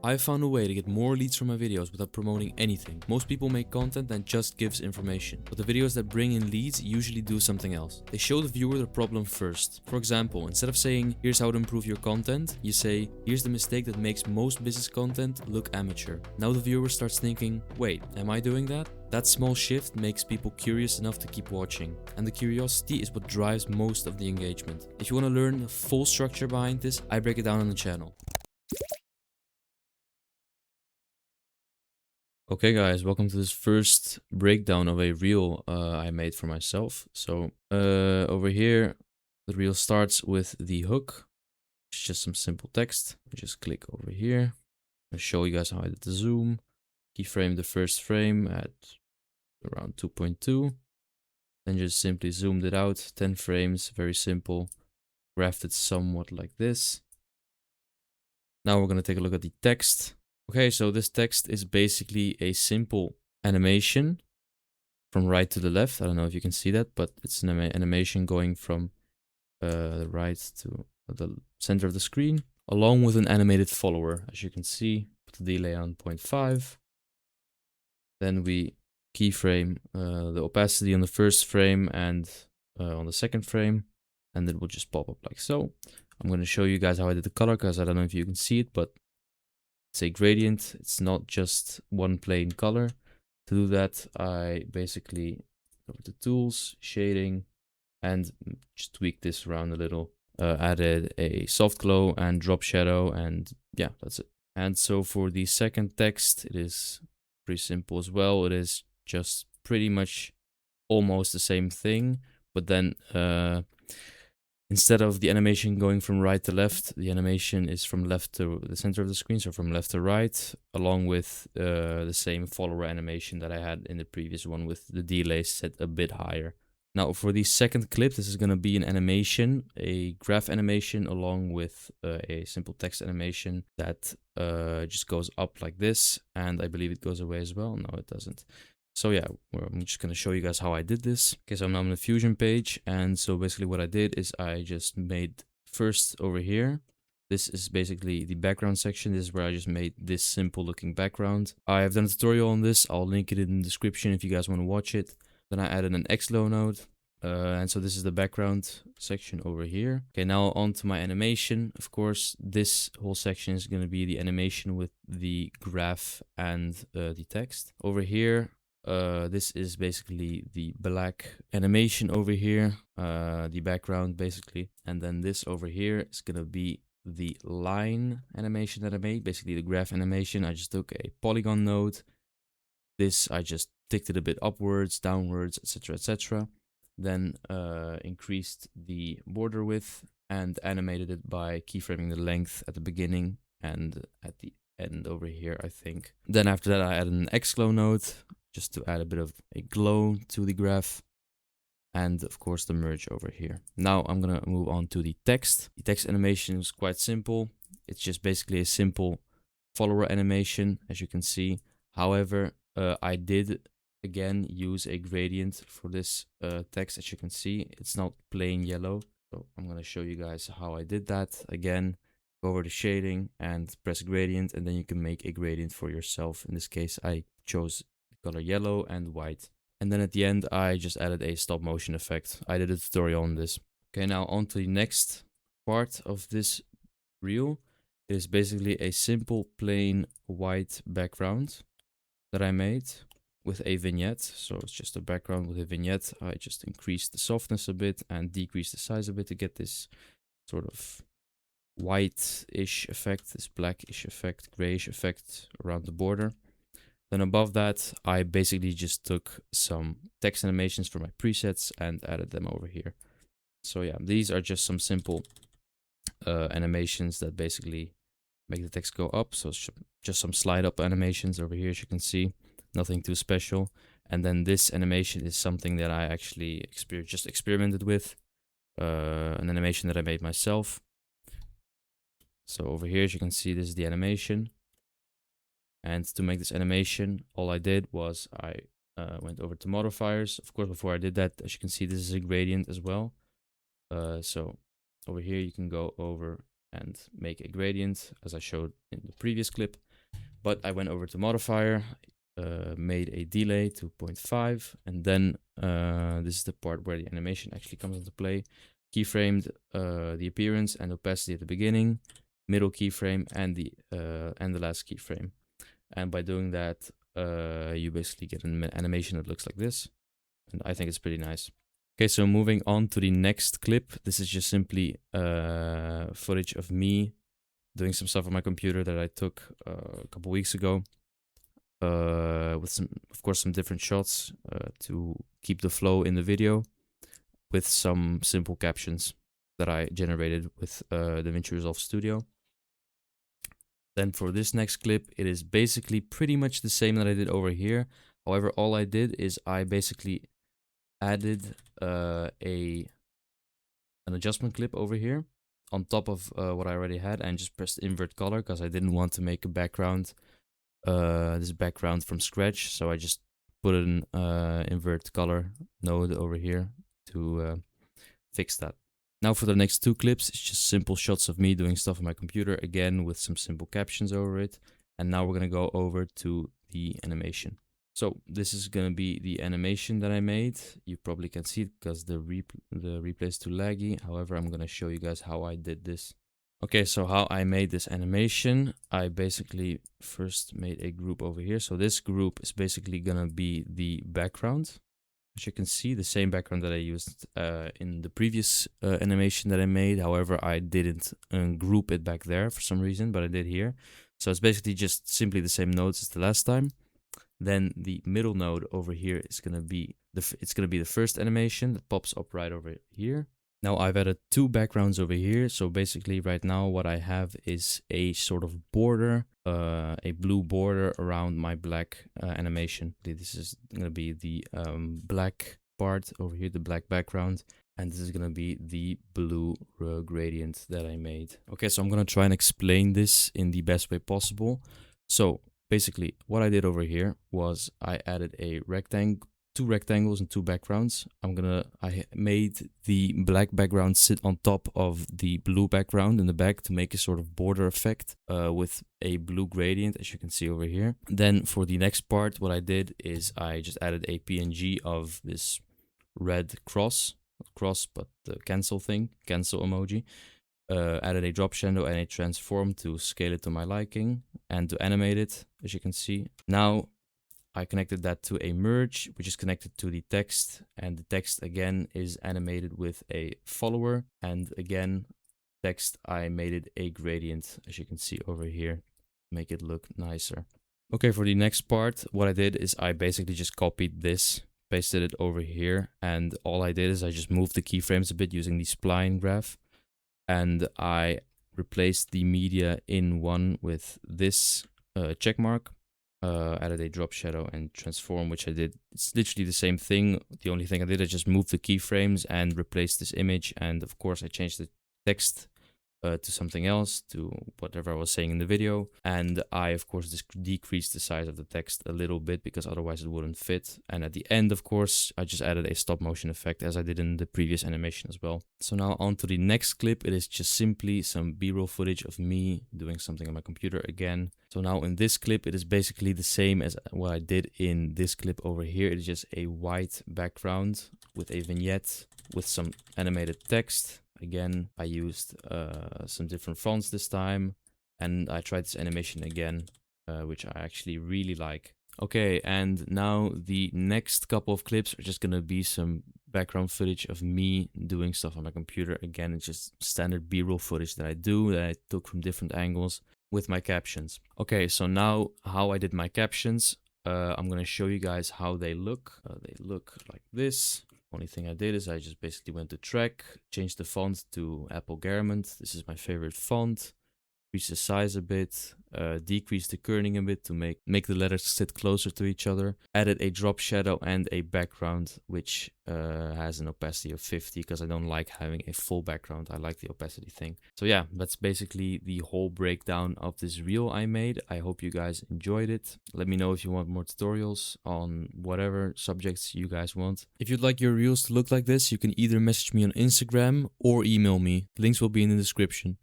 I found a way to get more leads from my videos without promoting anything. Most people make content that just gives information, but the videos that bring in leads usually do something else. They show the viewer the problem first. For example, instead of saying, here's how to improve your content, you say, here's the mistake that makes most business content look amateur. Now the viewer starts thinking, wait, am I doing that? That small shift makes people curious enough to keep watching, and the curiosity is what drives most of the engagement. If you want to learn the full structure behind this, I break it down on the channel. Okay guys, welcome to this first breakdown of a reel I made for myself. So over here, the reel starts with the hook. It's just some simple text. Just click over here. I'll show you guys how I did the zoom. Keyframe the first frame at around 2.2. Then just simply zoomed it out, 10 frames, very simple. Graphed it somewhat like this. Now we're going to take a look at the text. Okay, so this text is basically a simple animation from right to the left. I don't know if you can see that, but it's an animation going from the right to the center of the screen, along with an animated follower. As you can see, put the delay on 0.5. Then we keyframe the opacity on the first frame and on the second frame, and it will just pop up like so. I'm going to show you guys how I did the color, because I don't know if you can see it, but it's a gradient. It's not just one plain color. To do that, I basically go to tools, shading, and just tweak this around a little. Added a soft glow and drop shadow, and yeah, that's it. And so for the second text, it is pretty simple as well. It is just pretty much almost the same thing, but then instead of the animation going from right to left, the animation is from left to the center of the screen, so from left to right, along with the same follower animation that I had in the previous one with the delay set a bit higher. Now for the second clip, this is going to be an animation, a graph animation, along with a simple text animation that just goes up like this, and I believe it goes away as well. No, it doesn't. So yeah, I'm just going to show you guys how I did this. Okay, so I'm now on the Fusion page, and so basically what I did is I just made first over here. This is basically the background section. This is where I just made this simple looking background. I have done a tutorial on this. I'll link it in the description if you guys want to watch it. Then I added an X-Low node. And so this is the background section over here. Okay, now on to my animation. Of course, this whole section is going to be the animation with the graph and the text. Over here, this is basically the black animation over here, the background basically. And then this over here is going to be the line animation that I made, basically the graph animation. I just took a polygon node. This I just ticked it a bit upwards, downwards, etc., etc. Then increased the border width and animated it by keyframing the length at the beginning and at the end over here, I think. Then after that, I added an X-Glow node just to add a bit of a glow to the graph. And of course the merge over here. Now I'm gonna move on to the text. The text animation is quite simple. It's just basically a simple follower animation, as you can see. However, I did again use a gradient for this text. As you can see, it's not plain yellow. So I'm going to show you guys how I did that. Again, go over to shading and press gradient, and then you can make a gradient for yourself. In this case, I chose the color yellow and white. And then at the end, I just added a stop motion effect. I did a tutorial on this. Okay, now on to the next part of this reel. It is basically a simple plain white background that I made with a vignette. So it's just a background with a vignette. I just increased the softness a bit and decreased the size a bit to get this sort of white-ish effect, this blackish effect, grayish effect around the border. Then above that, I basically just took some text animations from my presets and added them over here. So yeah, these are just some simple animations that basically make the text go up. So it's just some slide up animations over here, as you can see. Nothing too special. And then this animation is something that I actually just experimented with. An animation that I made myself. So over here, as you can see, this is the animation. And to make this animation, all I did was I went over to modifiers. Of course, before I did that, as you can see, this is a gradient as well. So over here, you can go over and make a gradient, as I showed in the previous clip. But I went over to modifier, made a delay to 0.5, and then this is the part where the animation actually comes into play. Keyframed the appearance and opacity at the beginning, middle keyframe, and the last keyframe. And by doing that, you basically get an animation that looks like this, and I think it's pretty nice. Okay, so moving on to the next clip. This is just simply footage of me doing some stuff on my computer that I took a couple weeks ago. With some, of course, some different shots to keep the flow in the video, with some simple captions that I generated with Davinci Resolve Studio. Then for this next clip, it is basically pretty much the same that I did over here. However, all I did is I basically added an adjustment clip over here on top of what I already had, and just pressed invert color because I didn't want to make a background, this background from scratch. So I just put an invert color node over here to fix that. Now for the next two clips, it's just simple shots of me doing stuff on my computer, again with some simple captions over it. And now we're gonna go over to the animation. So this is gonna be the animation that I made. You probably can see it because the replay is too laggy. However, I'm gonna show you guys how I did this. Okay, so how I made this animation, I basically first made a group over here. So this group is basically gonna be the background. As you can see, the same background that I used in the previous animation that I made. However, I didn't group it back there for some reason, but I did here. So it's basically just simply the same nodes as the last time. Then the middle node over here is gonna be the first animation that pops up right over here. Now I've added two backgrounds over here. So basically right now what I have is a sort of border, a blue border around my black animation. This is going to be the black part over here, the black background. And this is going to be the blue gradient that I made. Okay, so I'm going to try and explain this in the best way possible. So basically what I did over here was I added a rectangle, two rectangles and two backgrounds. I made the black background sit on top of the blue background in the back to make a sort of border effect with a blue gradient, as you can see over here. Then for the next part, what I did is I just added a PNG of this red cross, but the cancel emoji. Added a drop shadow and a transform to scale it to my liking and to animate it, as you can see. Now I connected that to a merge, which is connected to the text, and the text again is animated with a follower, and again, text, I made it a gradient, as you can see over here, make it look nicer. Okay, for the next part, what I did is I basically just copied this, pasted it over here, and all I did is I just moved the keyframes a bit using the spline graph, and I replaced the media in one with this check mark. Added a drop shadow and transform, which I did. It's literally the same thing. The only thing I did, I just moved the keyframes and replaced this image. And of course, I changed the text to something else, to whatever I was saying in the video. And I, of course, decreased the size of the text a little bit because otherwise it wouldn't fit. And at the end, of course, I just added a stop motion effect as I did in the previous animation as well. So now on to the next clip. It is just simply some B-roll footage of me doing something on my computer again. So now in this clip, it is basically the same as what I did in this clip over here. It is just a white background with a vignette with some animated text. Again, I used some different fonts this time, and I tried this animation again, which I actually really like. Okay, and now the next couple of clips are just gonna be some background footage of me doing stuff on my computer. Again, it's just standard B-roll footage that I do, that I took from different angles with my captions. Okay, so now how I did my captions, I'm gonna show you guys how they look. They look like this. Only thing I did is I just basically went to track, changed the font to Apple Garment. This is my favorite font. Increase the size a bit, decrease the kerning a bit to make the letters sit closer to each other. Added a drop shadow and a background, which has an opacity of 50 because I don't like having a full background. I like the opacity thing. So yeah, that's basically the whole breakdown of this reel I made. I hope you guys enjoyed it. Let me know if you want more tutorials on whatever subjects you guys want. If you'd like your reels to look like this, you can either message me on Instagram or email me. Links will be in the description.